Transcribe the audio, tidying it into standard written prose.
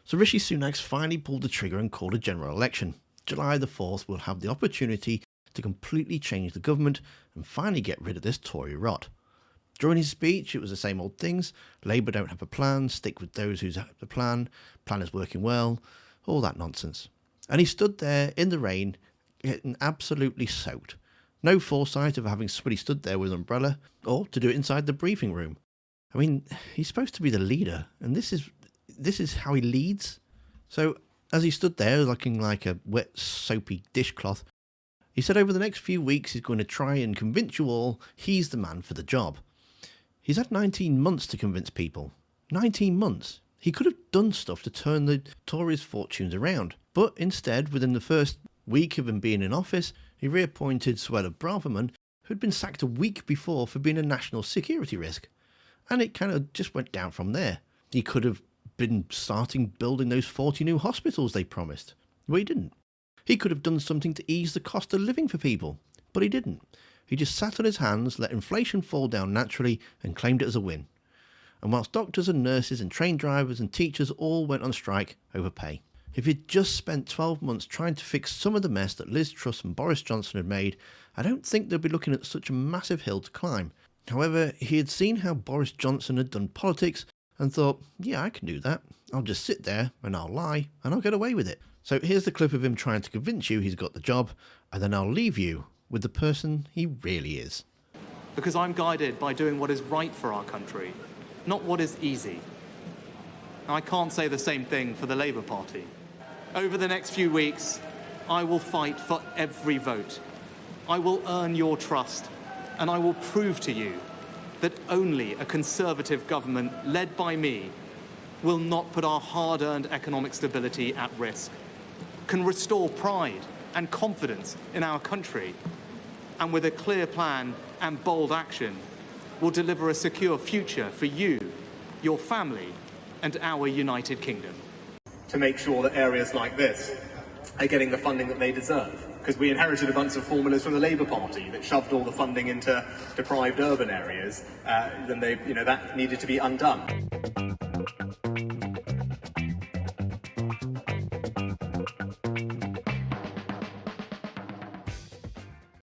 So Rishi Sunak's finally pulled the trigger and called a general election. July the 4th will have the opportunity to completely change the government and finally get rid of this Tory rot. During his speech, it was the same old things. Labour don't have a plan, stick with those who have the plan is working well, all that nonsense. And he stood there in the rain, getting absolutely soaked. No foresight of having somebody stood there with an umbrella, or to do it inside the briefing room. I mean, he's supposed to be the leader, and this is how he leads. So, as he stood there looking like a wet, soapy dishcloth, he said over the next few weeks he's going to try and convince you all he's the man for the job. He's had 19 months to convince people. 19 months. He could have done stuff to turn the Tories' fortunes around. But instead, within the first week of him being in office, he reappointed Suella Braverman, who'd been sacked a week before for being a national security risk. And it kind of just went down from there. He could have been starting building those 40 new hospitals they promised. But he didn't. He could have done something to ease the cost of living for people. But he didn't. He just sat on his hands, let inflation fall down naturally, and claimed it as a win. And whilst doctors and nurses and train drivers and teachers all went on strike over pay. If he'd just spent 12 months trying to fix some of the mess that Liz Truss and Boris Johnson had made, I don't think they'd be looking at such a massive hill to climb. However, he had seen how Boris Johnson had done politics and thought, yeah, I can do that. I'll just sit there and I'll lie and I'll get away with it. So here's the clip of him trying to convince you he's got the job, and then I'll leave you with the person he really is. Because I'm guided by doing what is right for our country, not what is easy. I can't say the same thing for the Labour Party. Over the next few weeks, I will fight for every vote. I will earn your trust, and I will prove to you that only a Conservative government led by me will not put our hard-earned economic stability at risk, can restore pride and confidence in our country, and with a clear plan and bold action, will deliver a secure future for you, your family, and our United Kingdom. To make sure that areas like this are getting the funding that they deserve. Because we inherited a bunch of formulas from the Labour Party that shoved all the funding into deprived urban areas, then that needed to be undone.